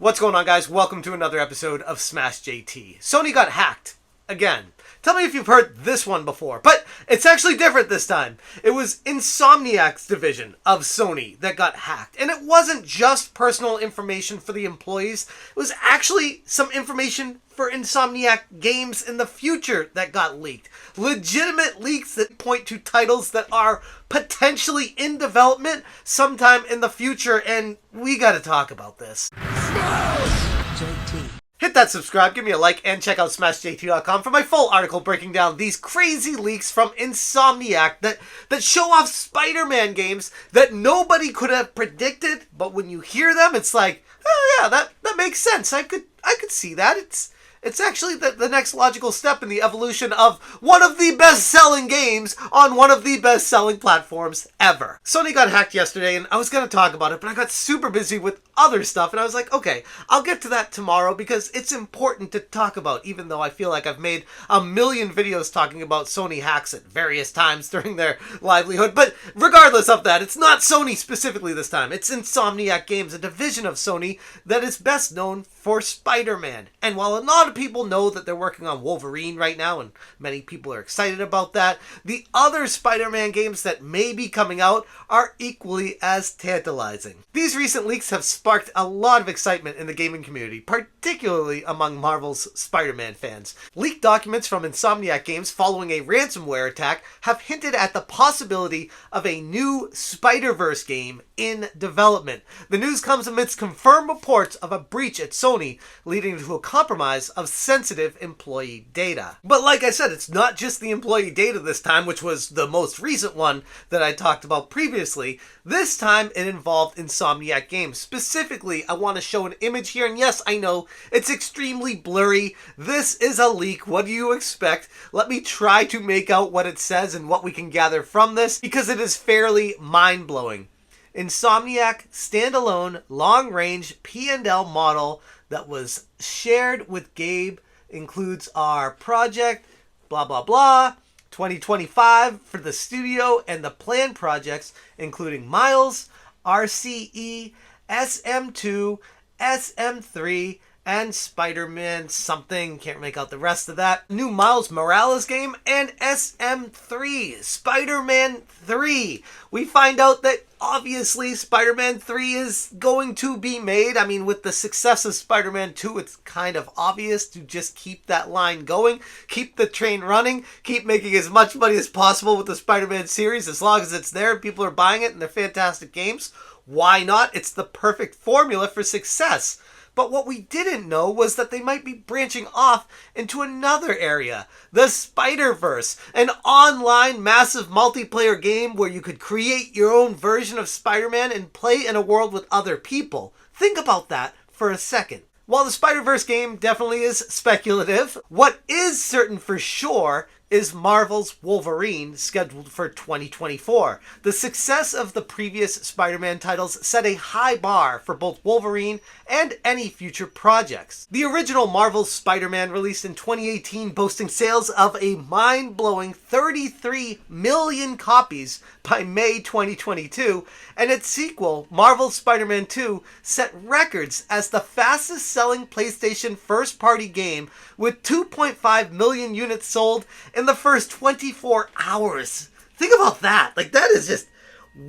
What's going on, guys? Welcome to another episode of Smash JT. Sony got hacked. Again. Tell me if you've heard this one before, but it's actually different this time. It was Insomniac's division of Sony that got hacked. And it wasn't just personal information for the employees. It was actually some information for Insomniac Games in the future that got leaked. Legitimate leaks that point to titles that are potentially in development sometime in the future, and we gotta talk about this. JT. Hit that subscribe, give me a like, and check out SmashJT.com for my full article breaking down these crazy leaks from Insomniac that show off Spider-Man games that nobody could have predicted, but when you hear them, it's like, oh yeah, that makes sense. I could see that. It's actually the next logical step in the evolution of one of the best-selling games on one of the best-selling platforms ever. Sony got hacked yesterday, and I was going to talk about it, but I got super busy with other stuff, and I was like, okay, I'll get to that tomorrow because it's important to talk about, even though I feel like I've made a million videos talking about Sony hacks at various times during their livelihood. But regardless of that, it's not Sony specifically this time. It's Insomniac Games, a division of Sony that is best known for Spider-Man. And while a lot of people know that they're working on Wolverine right now, and many people are excited about that, the other Spider-Man games that may be coming out are equally as tantalizing. These recent leaks have sparked a lot of excitement in the gaming community, particularly among Marvel's Spider-Man fans. Leaked documents from Insomniac Games following a ransomware attack have hinted at the possibility of a new Spider-Verse game in development. The news comes amidst confirmed reports of a breach at Sony, leading to a compromise of sensitive employee data. But like I said, it's not just the employee data this time, which was the most recent one that I talked about previously. This time it involved Insomniac Games. Specifically, I want to show an image here, and yes, I know, it's extremely blurry. This is a leak. What do you expect? Let me try to make out what it says and what we can gather from this, because it is fairly mind-blowing. Insomniac standalone long-range P&L model that was shared with Gabe includes our project, blah, blah, blah, 2025 for the studio and the planned projects, including Miles, RCE, SM2, SM3, and Spider-Man something, can't make out the rest of that. New Miles Morales game, and SM3, Spider-Man 3. We find out that obviously Spider-Man 3 is going to be made. I mean, with the success of Spider-Man 2, it's kind of obvious to just keep that line going, keep the train running, keep making as much money as possible with the Spider-Man series. As long as it's there, people are buying it, and they're fantastic games. Why not? It's the perfect formula for success. But what we didn't know was that they might be branching off into another area, the Spider-Verse, an online massive multiplayer game where you could create your own version of Spider-Man and play in a world with other people. Think about that for a second. While the Spider-Verse game definitely is speculative, what is certain for sure is Marvel's Wolverine, scheduled for 2024. The success of the previous Spider-Man titles set a high bar for both Wolverine and any future projects. The original Marvel's Spider-Man released in 2018, boasting sales of a mind-blowing 33 million copies by May 2022, and its sequel, Marvel's Spider-Man 2, set records as the fastest-selling PlayStation first-party game with 2.5 million units sold in the first 24 hours. Think about that. Like, that is just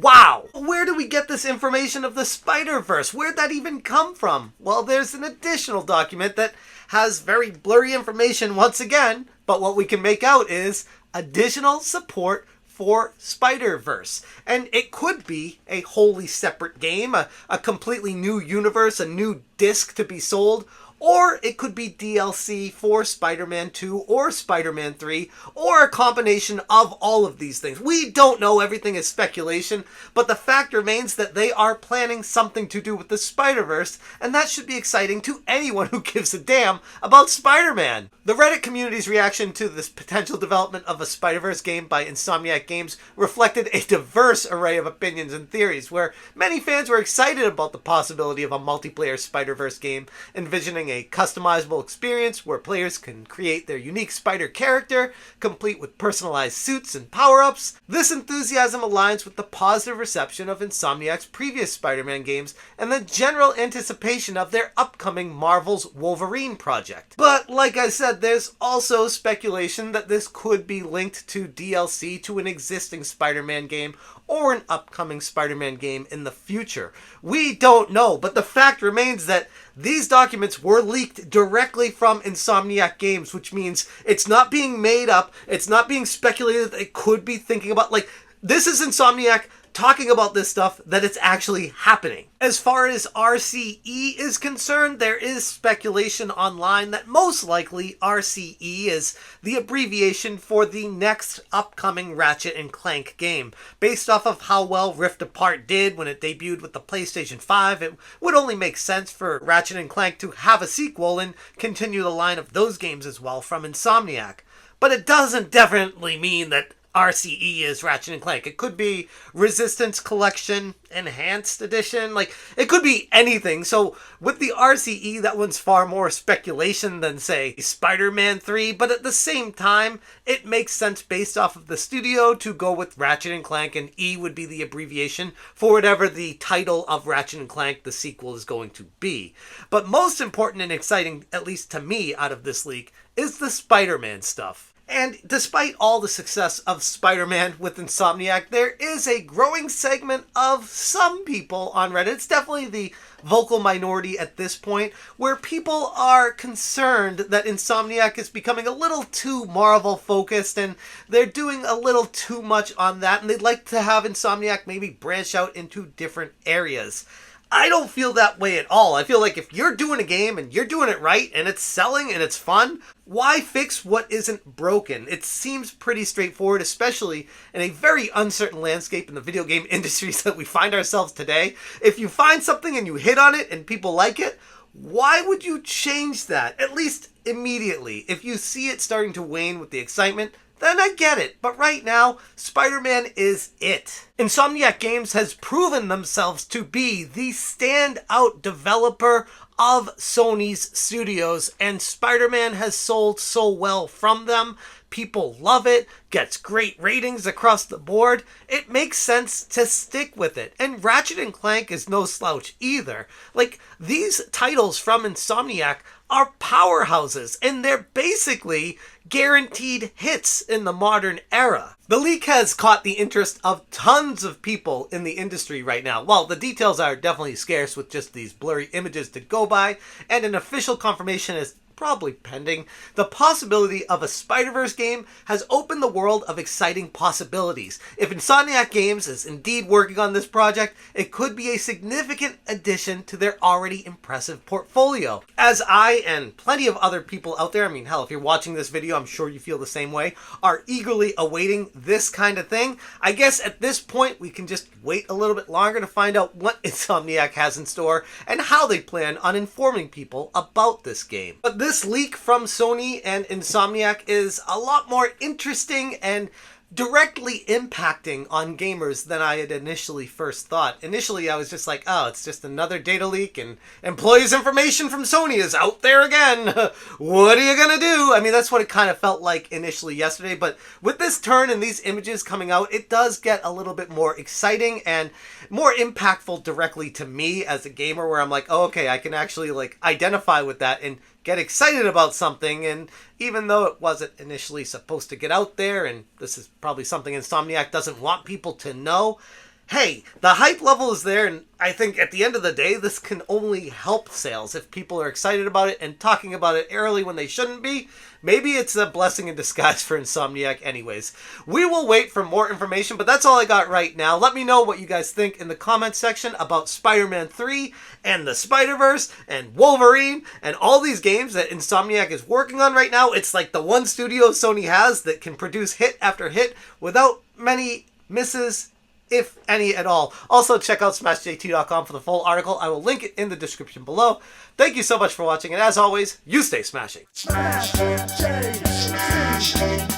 wow. Where do we get this information of the Spider-Verse? Where'd that even come from? Well, there's an additional document that has very blurry information once again, but what we can make out is additional support for Spider-Verse. And it could be a wholly separate game, a completely new universe, a new disc to be sold, or it could be DLC for Spider-Man 2 or Spider-Man 3, or a combination of all of these things. We don't know, everything is speculation, but the fact remains that they are planning something to do with the Spider-Verse, and that should be exciting to anyone who gives a damn about Spider-Man. The Reddit community's reaction to this potential development of a Spider-Verse game by Insomniac Games reflected a diverse array of opinions and theories, where many fans were excited about the possibility of a multiplayer Spider-Verse game, envisioning offering a customizable experience where players can create their unique spider character, complete with personalized suits and power-ups. This enthusiasm aligns with the positive reception of Insomniac's previous Spider-Man games and the general anticipation of their upcoming Marvel's Wolverine project. But like I said, there's also speculation that this could be linked to DLC to an existing Spider-Man game or an upcoming Spider-Man game in the future. We don't know, but the fact remains that these documents were leaked directly from Insomniac Games, which means it's not being made up, it's not being speculated that it could be thinking about, like, this is Insomniac talking about this stuff, that it's actually happening. As far as RCE is concerned, there is speculation online that most likely RCE is the abbreviation for the next upcoming Ratchet & Clank game. Based off of how well Rift Apart did when it debuted with the PlayStation 5, it would only make sense for Ratchet & Clank to have a sequel and continue the line of those games as well from Insomniac. But it doesn't definitely mean that RCE is Ratchet & Clank. It could be Resistance Collection Enhanced Edition. Like, it could be anything. So with the RCE, that one's far more speculation than, say, Spider-Man 3. But at the same time, it makes sense based off of the studio to go with Ratchet & Clank, and E would be the abbreviation for whatever the title of Ratchet & Clank, the sequel, is going to be. But most important and exciting, at least to me, out of this leak, is the Spider-Man stuff. And despite all the success of Spider-Man with Insomniac, there is a growing segment of some people on Reddit, it's definitely the vocal minority at this point, where people are concerned that Insomniac is becoming a little too Marvel-focused and they're doing a little too much on that, and they'd like to have Insomniac maybe branch out into different areas. I don't feel that way at all. I feel like if you're doing a game and you're doing it right and it's selling and it's fun, why fix what isn't broken? It seems pretty straightforward, especially in a very uncertain landscape in the video game industries that we find ourselves today. If you find something and you hit on it and people like it, why would you change that? At least immediately. If you see it starting to wane with the excitement, then I get it. But right now, Spider-Man is it. Insomniac Games has proven themselves to be the standout developer of Sony's studios, and Spider-Man has sold so well from them. People love it, gets great ratings across the board. It makes sense to stick with it. And Ratchet & Clank is no slouch either. Like, these titles from Insomniac are powerhouses, and they're basically guaranteed hits in the modern era. The leak has caught the interest of tons of people in the industry right now. Well, the details are definitely scarce with just these blurry images to go by, and an official confirmation is probably pending. The possibility of a Spider-Verse game has opened the world of exciting possibilities. If Insomniac Games is indeed working on this project, it could be a significant addition to their already impressive portfolio. As I and plenty of other people out there, I mean, hell, if you're watching this video, I'm sure you feel the same way, are eagerly awaiting this kind of thing, I guess at this point we can just wait a little bit longer to find out what Insomniac has in store and how they plan on informing people about this game. But this leak from Sony and Insomniac is a lot more interesting and directly impacting on gamers than I had initially first thought. Initially, I was just like, oh, it's just another data leak and employees' information from Sony is out there again. What are you gonna do? I mean, that's what it kind of felt like initially yesterday, but with this turn and these images coming out, it does get a little bit more exciting and more impactful directly to me as a gamer, where I'm like, oh, okay, I can actually like identify with that and get excited about something. And even though it wasn't initially supposed to get out there, and this is probably something Insomniac doesn't want people to know, hey, the hype level is there, and I think at the end of the day, this can only help sales. If people are excited about it and talking about it early when they shouldn't be, maybe it's a blessing in disguise for Insomniac anyways. We will wait for more information, but that's all I got right now. Let me know what you guys think in the comments section about Spider-Man 3 and the Spider-Verse and Wolverine and all these games that Insomniac is working on right now. It's like the one studio Sony has that can produce hit after hit without many misses, if any at all. Also, check out smashjt.com for the full article. I will link it in the description below. Thank you so much for watching, and as always, you stay smashing. Smash J.